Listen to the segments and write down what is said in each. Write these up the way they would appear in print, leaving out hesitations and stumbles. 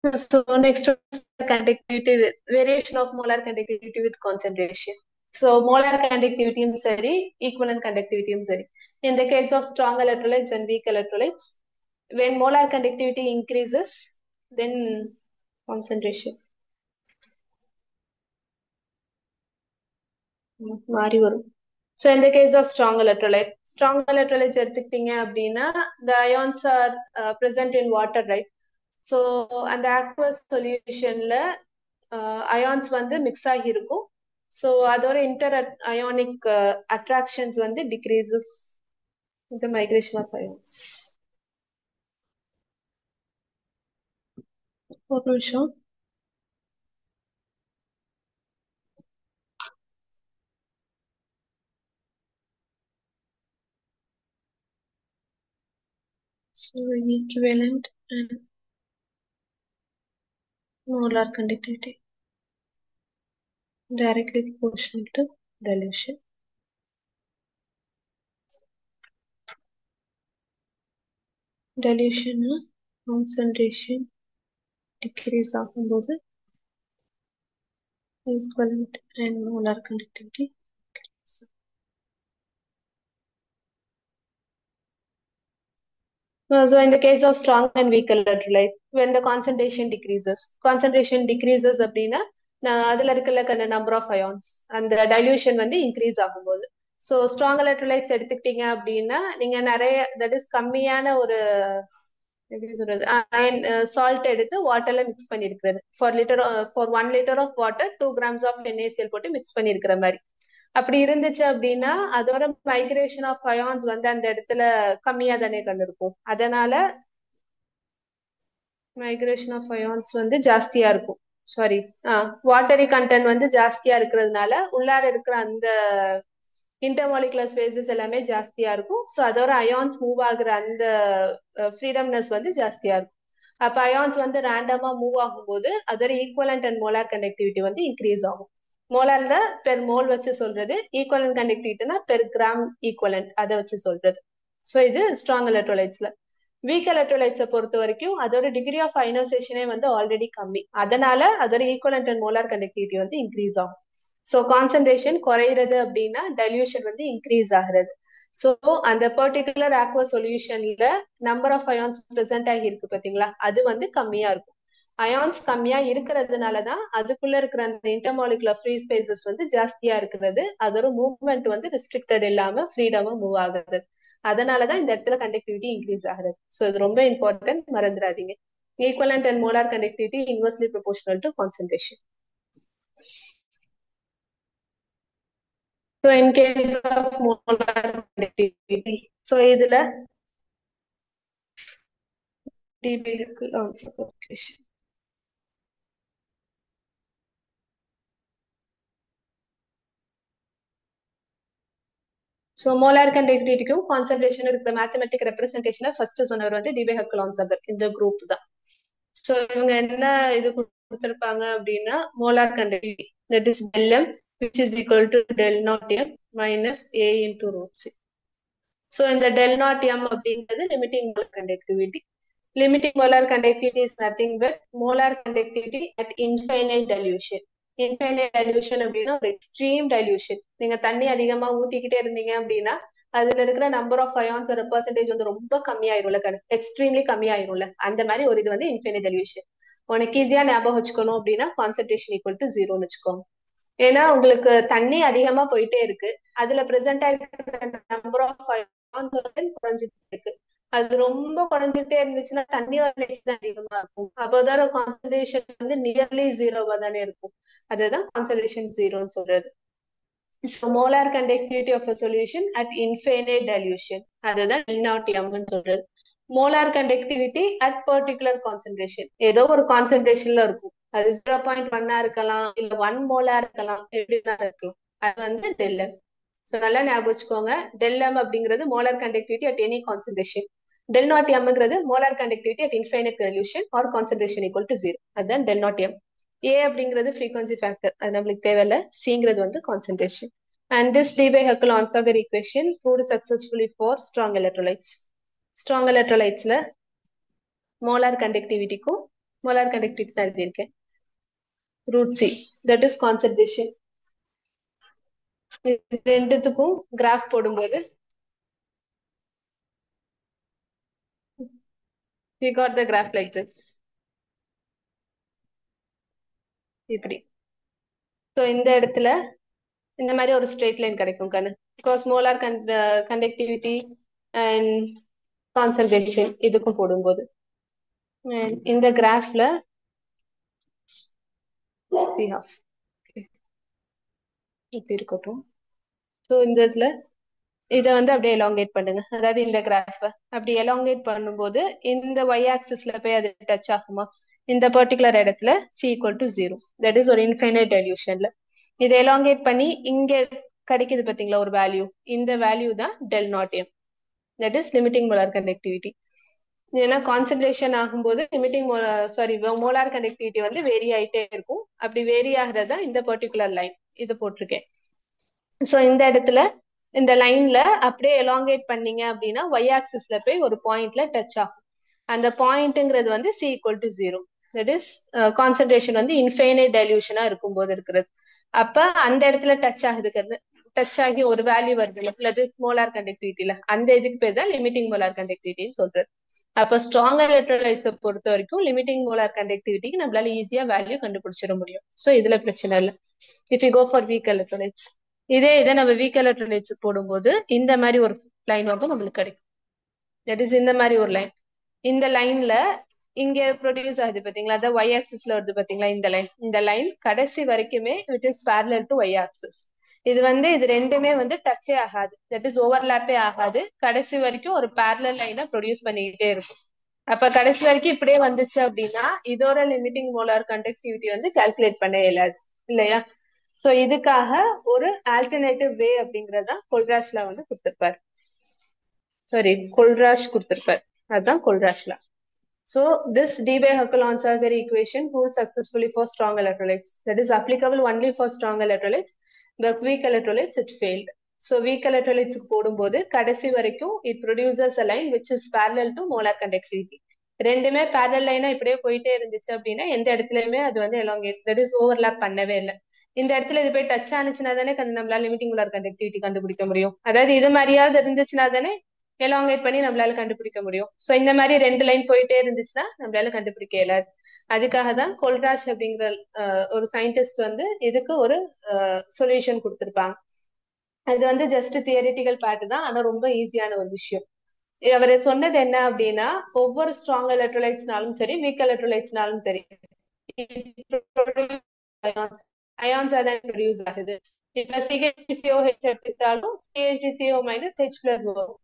So next one is conductivity with variation of molar conductivity with concentration. So molar conductivity is very equivalent conductivity is very. In the case of strong electrolytes and weak electrolytes, when molar conductivity increases, then concentration. மாறி வரும். So in the case of strong electrolytes எடுத்துக்கிட்டீங்க அப்படின்னா the ions are present in water, right? So அந்த aqueous solutionல ions வந்து mix ஆகி இருக்கும். So அதோட inter ionic attractions வந்து decreases with the migration of ions. ஒரு நிமிஷம். So equivalent and molar conductivity directly proportional to dilution. Dilution concentration decrease ஆகும்போது equivalent and molar conductivity increase. So in the case of strong and weak electrolyte, when the concentration decreases அப்படின்னா அதுல இருக்கிற number of ions அந்த dilution வந்து increase ஆகும்போது. So strong electrolytes எடுத்துக்கிட்டீங்க அப்படின்னா நீங்க நிறைய that is கம்மியான ஒரு எப்படி சொல்றது சால்ட் எடுத்து வாட்டர்ல மிக்ஸ் பண்ணிருக்கிறது for 1 liter of water 2 grams of NaCl போட்டு மிக்ஸ் பண்ணிருக்கிற மாதிரி. அப்படி இருந்துச்சு அப்படின்னா அதோட மைக்ரேஷன் ஆஃப் அயான்ஸ் வந்து அந்த இடத்துல கம்மியா தானே கண்டு இருக்கும். அதனால மைக்ரேஷன் ஆஃப் அயான்ஸ் வந்து ஜாஸ்தியா இருக்கும். சாரி, வாட்டரி கண்டென்ட் வந்து ஜாஸ்தியா இருக்கிறதுனால உள்ளார இருக்கிற அந்த இன்டர்மாலிகுலர் ஸ்பேசஸ் எல்லாமே ஜாஸ்தியா இருக்கும். ஸோ அதோட அயான்ஸ் மூவ் ஆகுற அந்த ஃப்ரீடம்னஸ் வந்து ஜாஸ்தியா இருக்கும். அப்ப அயான்ஸ் வந்து ரேண்டமா மூவ் ஆகும்போது அதோட ஈக்குவலண்ட் அண்ட் மோலார் கண்டக்டிவிட்டி வந்து இன்க்ரீஸ் ஆகும். மோலார்ல பெர் மோல் வச்சு சொல்றது, ஈக்குவலண்ட் கண்டக்டிவிட்டினா பெர் கிராம் ஈக்குவலண்ட் அதை வச்சு சொல்றது. ஸோ இது ஸ்ட்ராங் எலக்ட்ரோலைட்ஸ்ல. வீக் எலக்ட்ரோலைட்ஸை பொறுத்த வரைக்கும் அதோட டிகிரி ஆஃப் அயனைசேஷனே வந்து ஆல்ரெடி கம்மி. அதனால அதோட ஈக்குவலண்ட் அண்ட் மோலார் கண்டக்டிவிட்டி வந்து இன்க்ரீஸ் ஆகும். ஸோ கான்சன்ட்ரேஷன் குறையிறது அப்படின்னா டைல்யூஷன் வந்து இன்க்ரீஸ் ஆகுறது. ஸோ அந்த பர்டிகுலர் ஆக்வா சொல்யூஷன்ல நம்பர் ஆஃப் அயான்ஸ் பிரசன்ட் ஆகி இருக்கு பாத்தீங்களா, அது வந்து கம்மியா இருக்கும். அயான்ஸ் கம்மியா இருக்கிறதுனாலதான் அதுக்குள்ள இருக்கிற அந்த இன்டர்மாலிகுலர் ஃப்ரீ ஸ்பேசஸ் வந்து ஜாஸ்தியா இருக்கிறது. அதோட மூவ்மெண்ட் வந்து ரெஸ்ட்ரிக்டட் இல்லாம ஃப்ரீடமா மூவ் ஆகுறது. அதனாலதான் இந்த இடத்துல கண்டக்டிவிட்டி இன்க்ரீஸ் ஆகுறது. ஸோ இது ரொம்ப இம்பார்ட்டன்ட், மறந்துடாதீங்க. Equivalent and molar conductivity inversely proportional to concentration. So in case of molar conductivity, so இதுல dB also calculation. So molar conductivityக்கும் concentration இருக்கிற மேத்தமெட்டிக் ரெப்ரசன்டேஷனை ஃபர்ஸ்ட் சொன்னவர் வந்து டிபே ஹக்கலான்சர் இந்த குரூப் தான். ஸோ இவங்க என்ன இது கொடுத்திருப்பாங்க அப்படின்னா molar conductivity that is del m which is equal to del naught m minus a into root c. So இந்த del naught m அப்படிங்கிறது limiting molar conductivity. Limiting molar conductivity is nothing but molar conductivity at infinite dilution. Infinite dilution அப்படின்னா ஒரு extreme dilution. நீங்க தண்ணி அதிகமா ஊத்திக்கிட்டே இருந்தீங்க அப்படின்னா அதுல இருக்கிற நம்பர் ஆஃப் அயான்ஸ் ஒரு பெர்சன்டேஜ் வந்து ரொம்ப கம்மியாயிரும்ல, எக்ஸ்ட்ரீம்லி கம்மியாயிரும்ல. அந்த மாதிரி ஒரு இது வந்து இன்ஃபைனைட் dilution. உனக்கு ஈஸியா ஞாபகம் வச்சுக்கணும் அப்படின்னா கான்சன்ட்ரேஷன் ஈக்குவல் டு 0ன்னு வச்சுக்கோங்க. ஏன்னா உங்களுக்கு தண்ணி அதிகமா போயிட்டே இருக்கு, அதுல பிரசன்ட் ஆயிருக்கிற நம்பர் ஆஃப் அயான்ஸ் குறைஞ்சிட்டே இருக்கு. அது ரொம்ப குறைஞ்சிட்டே இருந்துச்சுன்னா தண்ணியோட அதிகமா இருக்கும். அப்போதான் கான்சன்ட்ரேஷன் வந்து நியர்லி 0வா தானே இருக்கும். அதுதான் கான்சன்ட்ரேஷன் 0ன்னு சொல்றது. So molar conductivity of a solution at infinite dilution, அதுதான் del naught m ன்னு சொல்றது. molar conductivity at particular concentration, ஏதோ ஒரு கான்சென்ட்ரேஷன்ல இருக்கும். அது 0.1 இருக்கலாம், இல்ல 1 மோலார் இருக்கலாம், எப்படின்னா இருக்கலாம். அது வந்து del m. So நல்லா ஞாபகம் வச்சுக்கோங்க, del m அப்படிங்கிறது molar conductivity at any concentration. del naught m ங்கிறது molar conductivity at infinite dilution or concentration equal to 0. அதுதான் del naught m. A அப்படிங்கிறது frequency factor, அது நம்மளுக்கு தேவையில்ல. Cங்கிறது வந்து concentration. And this Debye-Huckel-Onsager equation proved successfully for strong electrolytes. Strong electrolytes ல molar conductivity க்கும் molar conductivity தான் எழுதியிருக்கேன். Root C, that is concentration. ரெண்டுத்துக்கும் கிராஃப் போடும்போது we got the graph like this. இப்படி. ஸோ இந்த இடத்துல இந்த மாதிரி ஒரு ஸ்ட்ரெயிட் லைன் கிடைக்கும் கண்ணு. Because molar conductivity and concentration இதுக்கும் போடும்போது இந்த கிராஃப்ல இப்படி இருக்கட்டும். ஸோ இந்த இதுல இதை வந்து அப்படியே எலாங்கேட் பண்ணுங்க. அதாவது இந்த கிராஃப் அப்படி எலாங்கேட் பண்ணும்போது இந்த y ஆக்சிஸ்ல போய் அது டச் ஆகுமா? இந்த பர்டிகுலர் இடத்துல c equal to 0. That is ஒரு இன்ஃபைனைட் டெல்யூஷன்ல இதை எலாங்கேட் பண்ணி இங்க கிடைக்குது பாத்தீங்களா ஒரு வேல்யூ. இந்த வேல்யூ தான் டெல் naught M. That is limiting molar conductivity. ஏன்னா கான்சென்ட்ரேஷன் ஆகும்போது லிமிட்டிங் மோலார் கண்டக்டிவிட்டி வந்து வேரி ஆயிட்டே இருக்கும். அப்படி வேரி ஆகுறதா இந்த பர்டிகுலர் லைன் இது போட்டிருக்கேன். சோ இந்த இடத்துல இந்த லைன்ல அப்படியே எலாங்கேட் பண்ணீங்க அப்படின்னா y ஆக்சிஸ்ல போய் ஒரு பாயிண்ட்ல டச் ஆகும். அந்த பாயிண்ட்ங்கிறது வந்து c equal to 0. That is concentration வந்து இன்ஃபைனைட் டைல்யூஷனா இருக்கும்போது இருக்கிறது. அப்ப அந்த இடத்துல டச் ஆகுதுக்கிறது, டச் ஆகி ஒரு வேல்யூ வருது இல்லது மோலார் கண்டக்டிவிட்டில, அந்த இதுக்கு பேர் தான் லிமிட்டிங் மோலார் கண்டக்டிவிட்டின்னு சொல்றது. அப்ப ஸ்ட்ராங் எலக்ட்ரோலைட்ஸை பொறுத்த வரைக்கும் லிமிட்டிங் மோலார் கண்டக்டிவிட்டிக்கு நம்மளால ஈஸியா வேல்யூ கண்டுபிடிச்சிட முடியும். சோ இதுல பிரச்சனை இல்லை. If you go for weak electrolytes, இதை நம்ம வீக் எலக்ட்ரோலைட்ஸ் போடும்போது இந்த மாதிரி ஒரு லைன் வந்து நம்மளுக்கு கிடைக்கும். தட் இஸ் இந்த மாதிரி ஒரு லைன். இந்த லைன்ல இங்க ப்ரொடியூஸ் ஆகுது பாத்தீங்களா, அதான் y ஆக்சிஸ்ல வருது பாத்தீங்களா இந்த லைன் கடைசி வரைக்குமே which is parallel to y axis. இது வந்து இது ரெண்டுமே வந்து டச்சே ஆகாது. தட் இஸ் ஓவர்லாப்பே ஆகாது. கடைசி வரைக்கும் ஒரு parallel லைனை ப்ரொடியூஸ் பண்ணிக்கிட்டே இருக்கும். அப்ப கடைசி வரைக்கும் இப்படியே வந்துச்சு அப்படின்னா இதோட லிமிட்டிங் மோலார் கண்டக்டிவிட்டி வந்து கால்குலேட் பண்ண இயலாது இல்லையா? சோ இதுக்காக ஒரு ஆல்டர்னேட்டிவ் வே அப்படிங்கறத கொல்ராஷ்ல வந்து கொடுத்திருப்பாரு. சாரி, கொல்ராஷ் கொடுத்திருப்பாரு. அதுதான் கொல்ராஷ்ல. So this Debye-Huckel-Onsager equation proves successfully for strong electrolytes. That is applicable only for strong electrolytes. The weak electrolytes it failed. So weak electrolytes போடும்போது கடைசி வரைக்கும் it produces a line which is parallel to molar conductivity. ரெண்டுமே parallel லைனா இப்படியே போயிட்டே இருந்துச்சு அப்படின்னா எந்த இடத்துலயுமே அது வந்து elongate, that is overlap பண்ணவே இல்லை. இந்த இடத்துல இது போய் டச் ஆனிச்சுன்னா தானே நம்மளால லிமிட்டிங் மோலார் கண்டக்டிவிட்டி கண்டுபிடிக்க முடியும். அதாவது இது மாதிரியாவது இருந்துச்சுன்னா தானே எலாங்கேட் பண்ணி நம்மளால கண்டுபிடிக்க முடியும். சோ இந்த மாதிரி ரெண்டு லைன் போயிட்டே இருந்துச்சுன்னா நம்மளால கண்டுபிடிக்க இயலாது. அதுக்காக தான் கொல்ராஷ் அப்படிங்கிற ஒரு சயின்டிஸ்ட் வந்து இதுக்கு ஒரு சொல்யூஷன் கொடுத்திருப்பாங்க. அது வந்து ஜஸ்ட் தியரிட்டிக்கல் பார்ட் தான், ஆனா ரொம்ப ஈஸியான ஒரு விஷயம். அவர் சொன்னது என்ன அப்படின்னா, ஒவ்வொரு ஸ்ட்ராங் எலக்ட்ரோலைட்ஸ்னாலும் சரி வீக் எலக்ட்ரோலைட்ஸ்னாலும் சரி அயான்ஸ் தான் ப்ரொடியூஸ் ஆகுது. இப்ப CH3COH எடுத்துக்கிட்டாலும் CH3CO மைனஸ் H பிளஸ் வரும்.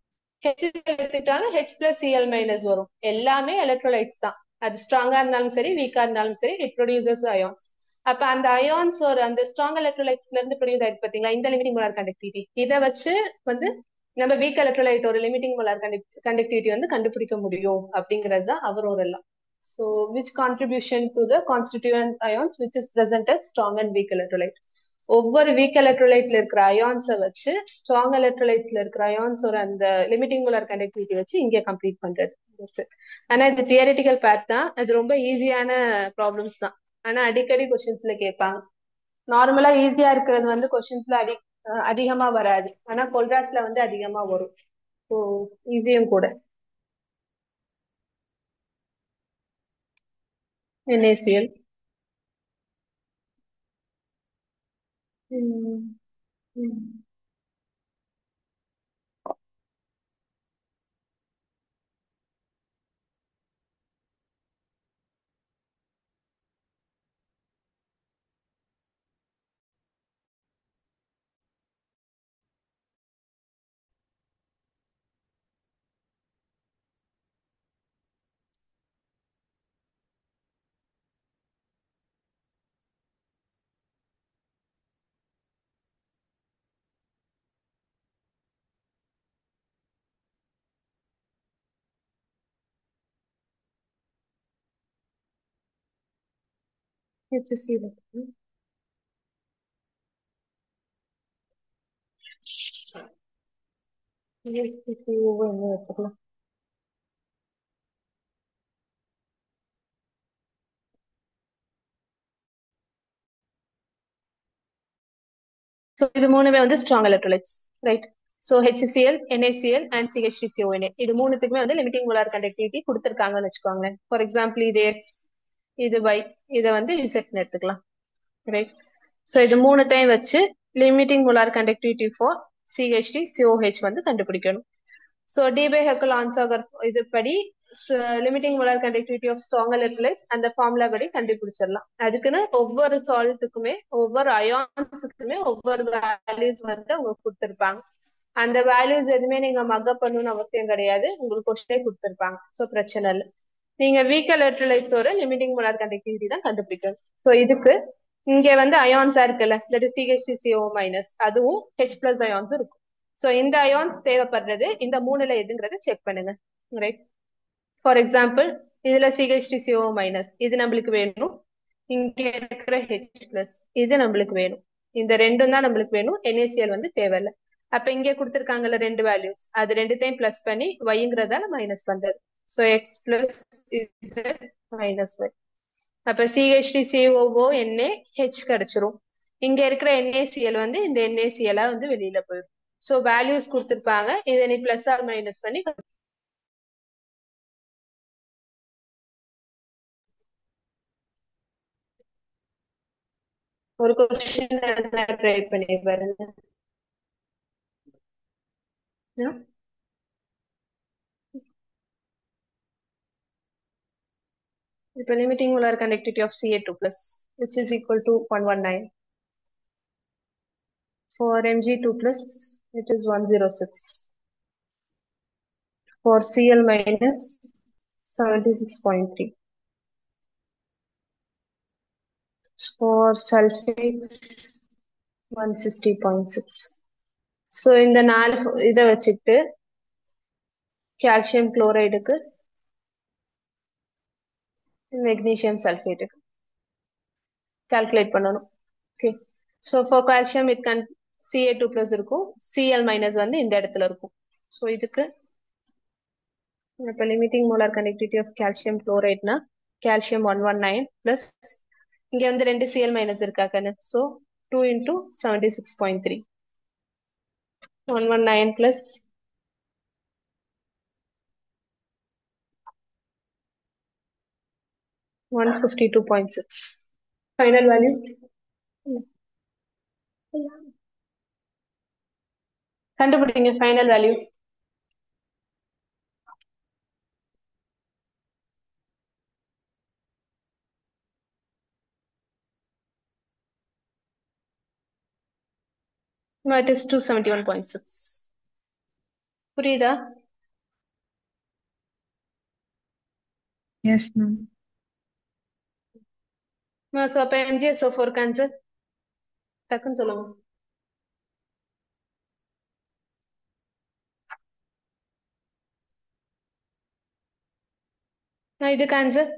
HCl எடுத்துக்கிட்டாலும் H பிளஸ் Cl மைனஸ் வரும். எல்லாமே எலக்ட்ரோலைட்ஸ் தான். அது ஸ்ட்ராங்கா இருந்தாலும் சரி வீக்கா இருந்தாலும் சரி இட் ப்ரொடியூசஸ் அயான்ஸ். அப்ப அந்த அயான்ஸ் ஒரு அந்த ஸ்ட்ராங் எலக்ட்ரோலைட்ஸ்ல இருந்து ப்ரொடியூஸ் ஆயிருக்கு பாத்தீங்களா இந்த லிமிட்டிங் மோலார் கண்டக்டிவிட்டி. இதை வச்சு வந்து நம்ம வீக் எலக்ட்ரோலைட் ஒரு லிமிட்டிங் மோலார் கண்டக்டிவிட்டி வந்து கண்டுபிடிக்க முடியும் அப்படிங்கிறது தான் அவரோட எல்லாம். So which contribution to the constituent ions which is present at strong and weak electrolyte. ஒவ்வொரு வீக் எலக்ட்ரோலைட்ல இருக்கிற அயான்ஸை வச்சு ஸ்ட்ராங் எலக்ட்ரோலைட்ஸ்ல இருக்கிற அயான்ஸோட அந்த லிமிட்டிங் மோலார் கண்டக்டிவிட்டி வச்சு இங்கே கம்ப்ளீட் பண்றது. ஆனா இது தியரிட்டிக்கல் பார்ட் தான், அது ரொம்ப ஈஸியான ப்ராப்ளம்ஸ் தான். ஆனா அடிக்கடி கொஸ்டின்ஸ்ல கேட்பாங்க. நார்மலா ஈஸியா இருக்கிறது வந்து கொஸ்டின்ஸ்ல அதிகமா வராது, ஆனா கொல்ராஸ்ல வந்து அதிகமா வரும். ஸோ ஈஸியும் கூட. NaCl. ம். ம். HCl. HCO என்ன எடுத்துக்கலாம். ஸோ இது மூணுமே வந்து strong electrolytes, right? So HCl, NaCl and CH3CONA இது மூணுத்துக்குமே வந்து லிமிட்டிங் மோலார் கண்டக்டிவிட்டி கொடுத்துருக்காங்கன்னு வச்சுக்கோங்களேன். ஃபார் எக்ஸாம்பிள் இது X, இது Y, இதை வந்து Zன்னு எடுத்துக்கலாம், ரைட்? ஸோ இது மூணுத்தையும் வச்சு limiting molar conductivity for CH3COH வந்து கண்டுபிடிக்கணும். ஸோ டி-பை-ஹெக்கல்-ஆன்சாகர் இதுபடி limiting molar conductivity of strong electrolytes அந்த ஃபார்முலா படி கண்டுபிடிச்சிடலாம். அதுக்குன்னு ஒவ்வொரு சால்ட்டுக்குமே ஒவ்வொரு அயான்ஸுக்குமே ஒவ்வொரு வேல்யூஸ் வந்து அவங்க கொடுத்துருப்பாங்க. அந்த வேல்யூஸ் எதுவுமே நீங்க மக்கப் பண்ணணும்னு அவசியம் கிடையாது, உங்களுக்கு கொஸ்டினே கொடுத்துருப்பாங்க. ஸோ பிரச்சனை இல்லை. நீங்க வீக் எலக்ட்ரோலைட்ஸோட லிமிட்டிங் மோலார் கண்டக்டிவிட்டி தான் கண்டுபிடிக்கணும். ஸோ இதுக்கு இங்க வந்து அயான்ஸா இருக்குல்ல, தட் இஸ் CH3CO மைனஸ், அதுவும் H+ அயான்ஸும் இருக்கும். ஸோ இந்த அயான்ஸ் தேவைப்படுறது இந்த மூணுல எதுங்கிறத செக் பண்ணுங்க, ரைட்? ஃபார் எக்ஸாம்பிள் இதுல CH3CO மைனஸ் இது நம்மளுக்கு வேணும், இங்க இருக்கிற H+ இது நம்மளுக்கு வேணும். இந்த ரெண்டும் தான் நம்மளுக்கு வேணும், NaCl வந்து தேவையில்லை. அப்ப இங்க கொடுத்துருக்காங்கல்ல ரெண்டு வேல்யூஸ், அது ரெண்டுத்தையும் பிளஸ் பண்ணி Yங்கிறதால மைனஸ் பண்றது. So X plus Z minus Y. அப்ப CH3COO NaH கிடைச்சிரும். இங்க இருக்கிற NaCl வந்து இந்த NaCl வந்து வெளியில போயிடும். ஸோ வேல்யூஸ் கொடுத்துருப்பாங்க, இதை நீ பிளஸ் ஆர் மைனஸ் பண்ணி ஒரு கொஸ்டின் ட்ரை பண்ணி பாருங்க. இப்போ limiting molar conductivity of Ca2+, which is equal to 119. For Mg2+, it is 106. For Cl minus, 76.3. For sulfates, 160.6. So இந்த நாலு இதை வச்சுட்டு கால்சியம் குளோரைடுக்கு மெக்னீசியம் சல்ஃபேட்டுக்கு கால்குலேட் பண்ணணும். Okay, so for calcium it can Ca2+ இருக்கும், Cl மைனஸ் வந்து இந்த இடத்துல இருக்கும். ஸோ இதுக்கு இப்போ limiting molar conductivity of calcium குளோரைட்னா கால்சியம் 119 பிளஸ் இங்க வந்து ரெண்டு Cl மைனஸ் இருக்கா கண்ணு, so 2 into 76.3, 119 plus 152.6. Final value. கண்டுபிடிங்க ஃபைனல் வேல்யூ. It is 271.6. புரியுதா? Yes, ma'am. ஸோ அப்போ MgSO4 ஆன்சர் டக்குன்னு சொல்லுங்க. இதுக்கு ஆன்சர்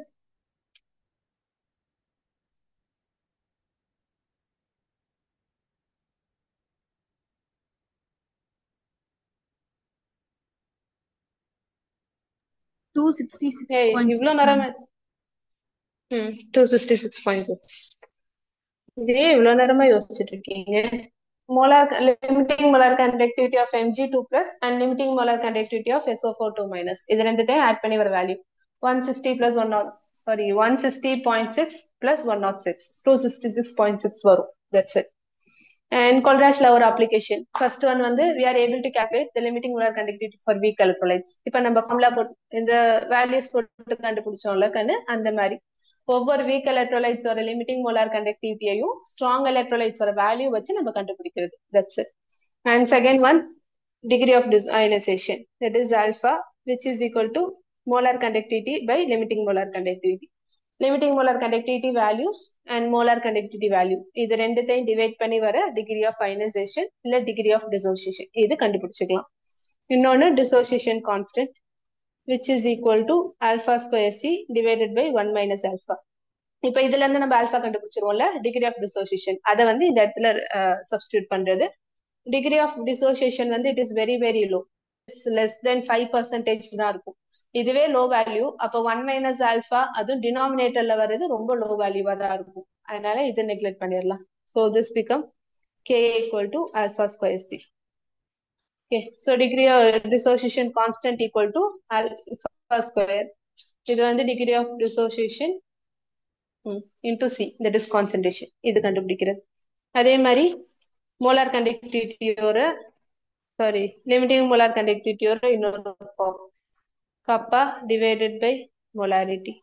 இவ்வளோ நேரம் 266.6. இதே இவ்வளவு நேரமா யோசிச்சுட்டு இருக்கீங்க. Molar limiting molar conductivity of Mg2+ and limiting molar conductivity of SO4 2- இது ரெண்டுத்தையும் ஆட் பண்ணி வர வேல்யூ 160 plus 160.6 plus 106, 266.6 வரும். That's it. And Colrashல ஒரு application. First one வந்து we are able to calculate the limiting molar conductivity for weak electrolytes. இப்ப நம்ம formula போட்டு இந்த வேல்யூஸ் போட்டு கண்டுபிடிச்சோம்ல கண்ணு, அந்த மாதிரி ஒவ்வொரு வீக் எலக்ட்ரோலைட்ஸோட லிமிட்டிங் மோலார் கண்டக்டிவிட்டியையும் ஸ்ட்ராங் எலக்ட்ரோலைட்ஸோட வேல்யூ வச்சு நம்ம கண்டுபிடிக்கிறது. That's it. And second one, degree of ionization, that is alpha, which is equal to molar conductivity by limiting molar conductivity. Limiting molar conductivity values and molar conductivity value இது ரெண்டுத்தையும் divide பண்ணி வர degree of ionisation இல்ல degree of dissociation இது கண்டுபிடிச்சுக்கலாம். இன்னொன்னு dissociation constant, which is equal to alpha square C divided by 1 minus alpha. இப்ப இதுல இருந்து நம்ம ஆல்பா கண்டுபிடிச்சிருவோம்ல, டிகிரி ஆஃப் டிசோசியேஷன், அதை வந்து இந்த இடத்துல சப்ஸ்டியூட் பண்றது. டிகிரி ஆஃப் டிசோசியேஷன் வந்து it is very very low, less than 5% தான் இருக்கும். இதுவே லோ வேல்யூ, அப்ப 1 minus alpha அதுவும் டினாமினேட்டர்ல வர்றது ரொம்ப லோ வேல்யூவா தான் இருக்கும். அதனால இதை நெக்லெக்ட் பண்ணிடலாம். So this become Ka equal to alpha square C. Okay, so degree of dissociation constant equal to alpha square. இது வந்து degree of dissociation into C, that is concentration. இது கண்டுபிடிக்கிறது. அதே மாதிரி molar conductivity ஒரு limiting molar conductivity ஒரு இன்னொரு form. Kappa divided by molarity.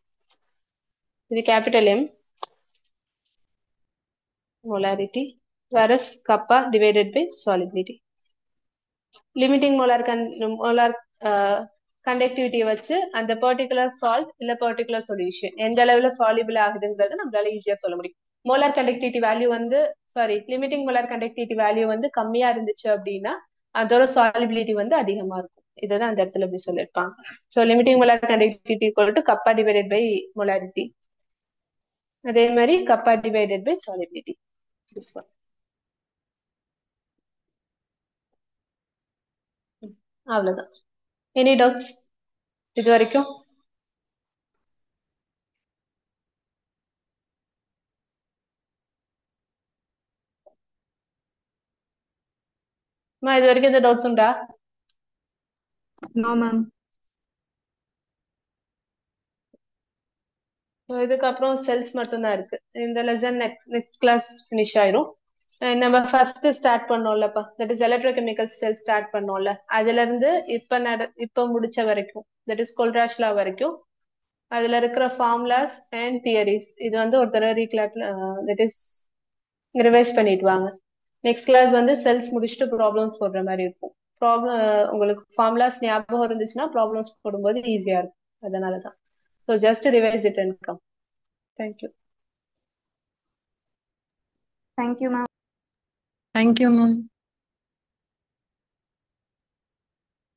இது capital M molarity, whereas kappa divided by solubility. Limiting molar conductivity வச்சு அந்த பர்டிகுலர் சால்ட் இல்ல பர்டிகுலர் சொல்யூஷன் எந்த அளவுல சால்யூபிள் ஆகுதுங்கிறது நம்மளால ஈஸியா சொல்ல முடியும். மோலார் கண்டக்டிவிட்டி வேல்யூ வந்து லிமிட்டிங் மோலார் கண்டக்டிவிட்டி வேல்யூ வந்து கம்மியா இருந்துச்சு அப்படின்னா அதோட சாலிபிலிட்டி வந்து அதிகமா இருக்கும். இதுதான் அந்த இடத்துல இப்படி சொல்லியிருப்பாங்க. So limiting molar conductivity equal to kappa divided by molarity. அதே மாதிரி கப்பா டிவைடட் பை சாலிபிலிட்டி. அவ்வளவுதான். எனி டவுட்ஸ் இது வரைக்கும்? இது வரைக்கும் எந்த டவுட்ஸ் உண்டா? No ma'am. இதுக்கப்புறம் செல்ஸ் மட்டும்தான் இருக்கு. இந்த லெசன் நெக்ஸ்ட் கிளாஸ் ஃபினிஷ் ஆயிரும். நம்ம ஃபர்ஸ்ட் ஸ்டார்ட் பண்ணோம்லப்பா, that is electrochemical cell start பண்ணோம்ல, அதுல இருந்து இப்ப முடிச்ச வரைக்கும் தட் இஸ் கொல்ராஷ் லா வரைக்கும் அதுல இருக்கிற ஃபார்முலாஸ் அண்ட் தியரிஸ் இது வந்து ஒரு தடவை தட் இஸ் ரிவைஸ் பண்ணிட்டு வாங்க. நெக்ஸ்ட் கிளாஸ் வந்து செல்ஸ் முடிச்சுட்டு ப்ராப்ளம்ஸ் போடுற மாதிரி இருக்கும். உங்களுக்கு ஃபார்முலாஸ் ஞாபகம் இருந்துச்சுன்னா ப்ராப்ளம்ஸ் போடும்போது ஈஸியா இருக்கும். அதனாலதான். So just revise it and come. Thank you. Thank you, ma'am. Thank you, ma'am.